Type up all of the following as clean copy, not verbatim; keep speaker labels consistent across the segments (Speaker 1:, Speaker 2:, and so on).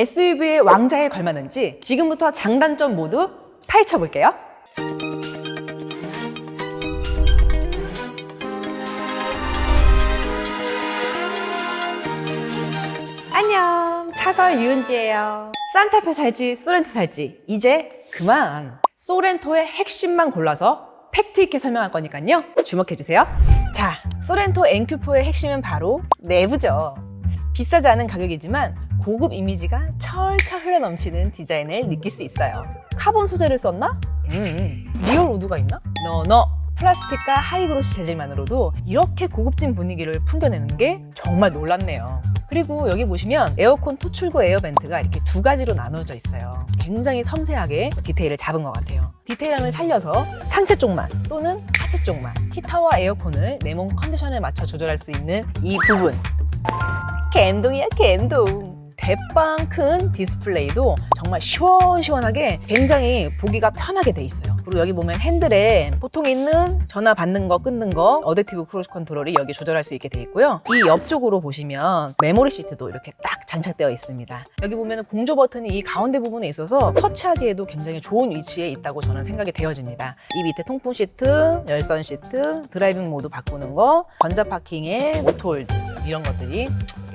Speaker 1: SUV의 왕자에 걸맞는지 지금부터 장단점 모두 파헤쳐 볼게요. 안녕, 차걸 유은지예요. 산타페 살지 소렌토 살지 이제 그만. 소렌토의 핵심만 골라서 팩트 있게 설명할 거니까요, 주목해주세요. 자, 소렌토 NQ4의 핵심은 바로 내부죠. 비싸지 않은 가격이지만 고급 이미지가 철철 흘러넘치는 디자인을 느낄 수 있어요. 카본 소재를 썼나? 리얼 우드가 있나? 노. 플라스틱과 하이그로시 재질만으로도 이렇게 고급진 분위기를 풍겨내는 게 정말 놀랍네요. 그리고 여기 보시면 에어컨 토출구 에어벤트가 이렇게 두 가지로 나눠져 있어요. 굉장히 섬세하게 디테일을 잡은 것 같아요. 디테일함을 살려서 상체 쪽만 또는 하체 쪽만 히터와 에어컨을 내 몸 컨디션에 맞춰 조절할 수 있는 이 부분, 감동이야 감동. 대빵 큰 디스플레이도 정말 시원시원하게 굉장히 보기가 편하게 돼 있어요. 그리고 여기 보면 핸들에 보통 있는 전화 받는 거 끊는 거 어댑티브 크루즈 컨트롤이 여기 조절할 수 있게 돼 있고요. 이 옆쪽으로 보시면 메모리 시트도 이렇게 딱 장착되어 있습니다. 여기 보면 공조 버튼이 이 가운데 부분에 있어서 터치하기에도 굉장히 좋은 위치에 있다고 저는 생각이 되어집니다. 이 밑에 통풍 시트, 열선 시트, 드라이빙 모드 바꾸는 거, 전자 파킹에 오토홀드 이런 것들이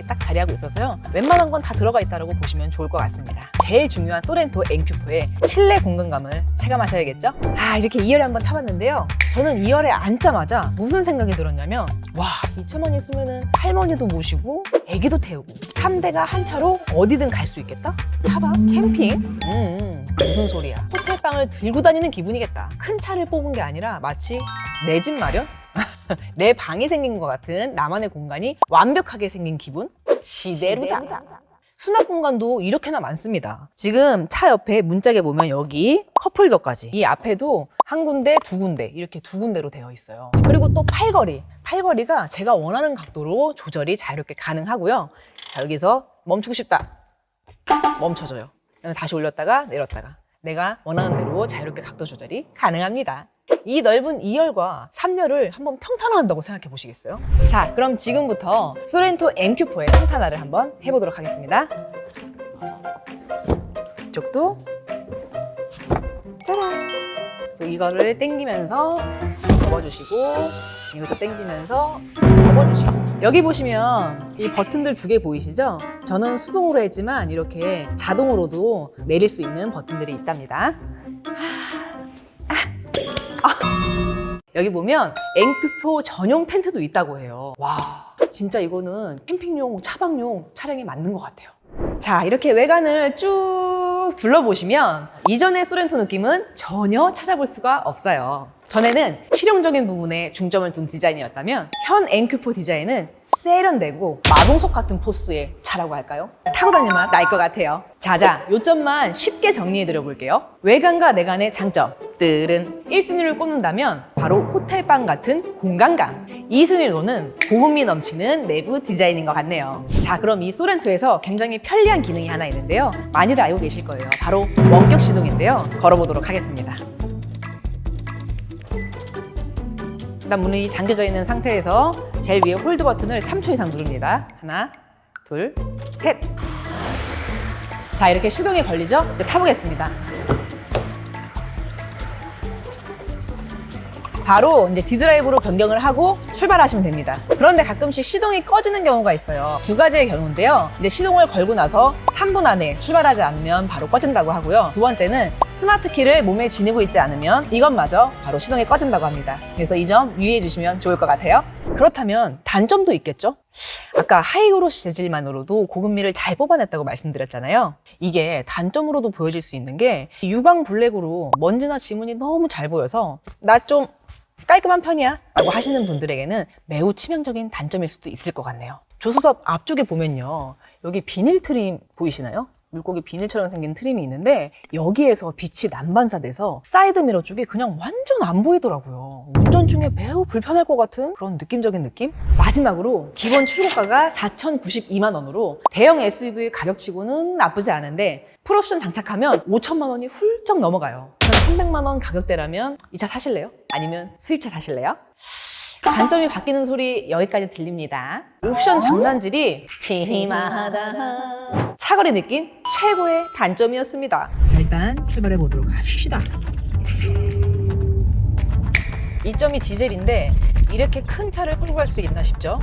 Speaker 1: 딱 자리하고 있어서요. 웬만한 건 다 들어가 있다고 보시면 좋을 것 같습니다. 제일 중요한 소렌토 NQ4의 실내 공간감을 체감하셔야겠죠? 이렇게 2열에 한번 타봤는데요. 저는 2열에 앉자마자 무슨 생각이 들었냐면, 와, 2차만 있으면 할머니도 모시고 애기도 태우고 3대가 한 차로 어디든 갈 수 있겠다? 차박? 캠핑? 무슨 소리야. 호텔방을 들고 다니는 기분이겠다. 큰 차를 뽑은 게 아니라 마치 내 집 마련? 내 방이 생긴 것 같은 나만의 공간이 완벽하게 생긴 기분? 지대로다. 수납 공간도 이렇게나 많습니다. 지금 차 옆에 문짝에 보면 여기 컵홀더까지, 이 앞에도 한 군데, 두 군데, 이렇게 두 군데로 되어 있어요. 그리고 또 팔걸이가 제가 원하는 각도로 조절이 자유롭게 가능하고요. 자, 여기서 멈추고 싶다, 멈춰줘요. 다시 올렸다가 내렸다가 내가 원하는 대로 자유롭게 각도 조절이 가능합니다. 이 넓은 2열과 3열을 한번 평탄화한다고 생각해 보시겠어요? 자, 그럼 지금부터 소렌토 NQ4의 평탄화를 한번 해보도록 하겠습니다. 이쪽도 짜란! 이거를 당기면서 접어주시고, 이것도 당기면서 접어주시고. 여기 보시면 이 버튼들 두 개 보이시죠? 저는 수동으로 했지만 이렇게 자동으로도 내릴 수 있는 버튼들이 있답니다. 여기 보면 NQ4 전용 텐트도 있다고 해요. 와, 진짜 이거는 캠핑용, 차박용 차량에 맞는 것 같아요. 자, 이렇게 외관을 쭉 둘러보시면 이전의 소렌토 느낌은 전혀 찾아볼 수가 없어요. 전에는 실용적인 부분에 중점을 둔 디자인이었다면 현 NQ4 디자인은 세련되고 마동석 같은 포스의 차라고 할까요? 타고 다닐만 날 것 같아요. 자자, 요점만 쉽게 정리해드려 볼게요. 외관과 내관의 장점 들은 1순위를 꼽는다면 바로 호텔방 같은 공간감, 2순위로는 고급미 넘치는 내부 디자인인 것 같네요. 자, 그럼 이 소렌토에서 굉장히 편리한 기능이 하나 있는데요. 많이들 알고 계실 거예요. 바로 원격 시동인데요. 걸어보도록 하겠습니다. 일단 문이 잠겨져 있는 상태에서 제일 위에 홀드 버튼을 3초 이상 누릅니다. 하나, 둘, 셋. 자, 이렇게 시동이 걸리죠? 이제 타보겠습니다. 바로 이제 D드라이브로 변경을 하고 출발하시면 됩니다. 그런데 가끔씩 시동이 꺼지는 경우가 있어요. 두 가지의 경우인데요. 이제 시동을 걸고 나서 3분 안에 출발하지 않으면 바로 꺼진다고 하고요. 두 번째는 스마트 키를 몸에 지니고 있지 않으면 이것마저 바로 시동이 꺼진다고 합니다. 그래서 이 점 유의해 주시면 좋을 것 같아요. 그렇다면 단점도 있겠죠? 아까 하이그로시 재질만으로도 고급미를 잘 뽑아냈다고 말씀드렸잖아요. 이게 단점으로도 보여질 수 있는 게 유광 블랙으로 먼지나 지문이 너무 잘 보여서 나 좀 깔끔한 편이야 라고 하시는 분들에게는 매우 치명적인 단점일 수도 있을 것 같네요. 조수석 앞쪽에 보면요, 여기 비닐 트림 보이시나요? 물고기 비닐처럼 생긴 트림이 있는데 여기에서 빛이 난반사돼서 사이드미러 쪽이 그냥 완전 안 보이더라고요. 운전 중에 매우 불편할 것 같은 그런 느낌적인 느낌? 마지막으로 기본 출고가가 4,092만 원으로 대형 SUV 가격치고는 나쁘지 않은데 풀옵션 장착하면 5천만 원이 훌쩍 넘어가요. 1,300만 원 가격대라면 이 차 사실래요? 아니면 수입차 사실래요? 단점이 바뀌는 소리 여기까지 들립니다. 옵션 장난질이 심하다. 차걸이 느낀 최고의 단점이었습니다.
Speaker 2: 자, 일단 출발해 보도록 합시다.
Speaker 1: 이 점이 디젤인데 이렇게 큰 차를 끌고 갈 수 있나 싶죠?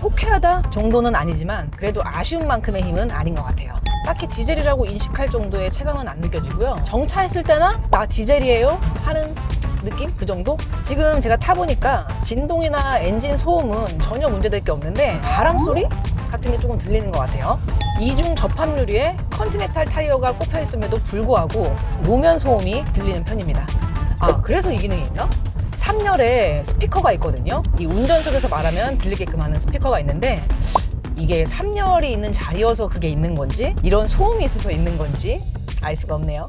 Speaker 1: 호쾌하다 정도는 아니지만 그래도 아쉬운 만큼의 힘은 아닌 것 같아요. 딱히 디젤이라고 인식할 정도의 체감은 안 느껴지고요. 정차했을 때나 나 디젤이에요 하는 느낌? 그 정도? 지금 제가 타보니까 진동이나 엔진 소음은 전혀 문제될 게 없는데 바람 소리 같은 게 조금 들리는 것 같아요. 이중 접합 유리에 컨티넨탈 타이어가 꼽혀 있음에도 불구하고 노면 소음이 들리는 편입니다. 아, 그래서 이 기능이 있나? 3열에 스피커가 있거든요. 이 운전석에서 말하면 들리게끔 하는 스피커가 있는데 이게 3열이 있는 자리여서 그게 있는 건지 이런 소음이 있어서 있는 건지 알 수가 없네요.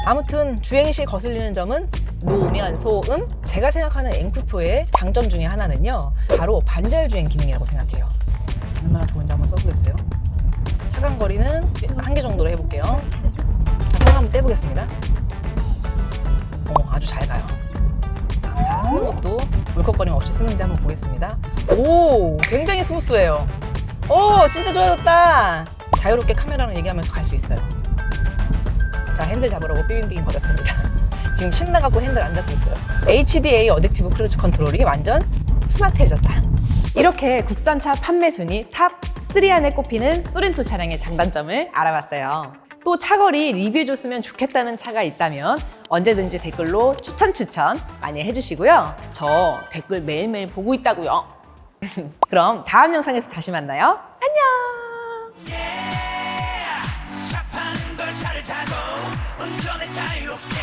Speaker 1: 아무튼 주행 시 거슬리는 점은 노면 소음. 제가 생각하는 엔쿠표의 장점 중에 하나는요, 바로 반절 주행 기능이라고 생각해요. 얼마나 좋은지 한번 써보겠어요. 차간 거리는 1개 정도로 해볼게요. 자, 차가 한번 떼보겠습니다. 아주 잘 가요. 자, 쓰는 것도 울컥거림 없이 쓰는지 한번 보겠습니다. 오, 굉장히 스무스해요. 오, 진짜 좋아졌다. 자유롭게 카메라랑 얘기하면서 갈 수 있어요. 자, 핸들 잡으라고 삐빙삐빙 거렸습니다. 지금 신나갖고 핸들 안 잡고 있어요. HDA 어댑티브 크루즈 컨트롤이 완전 스마트해졌다. 이렇게 국산차 판매 순위 탑 3 안에 꼽히는 소렌토 차량의 장단점을 알아봤어요. 또 차거리 리뷰해줬으면 좋겠다는 차가 있다면 언제든지 댓글로 추천 많이 해주시고요. 저 댓글 매일매일 보고 있다고요. 그럼 다음 영상에서 다시 만나요. 안녕.
Speaker 3: 샤프한 걸 차를 타고 운전에 자유롭게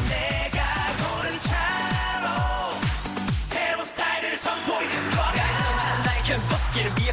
Speaker 3: 내가 고른 차로 새로운 스타일을 선보이는 거야. 나의 전 나의 견버스기를 위해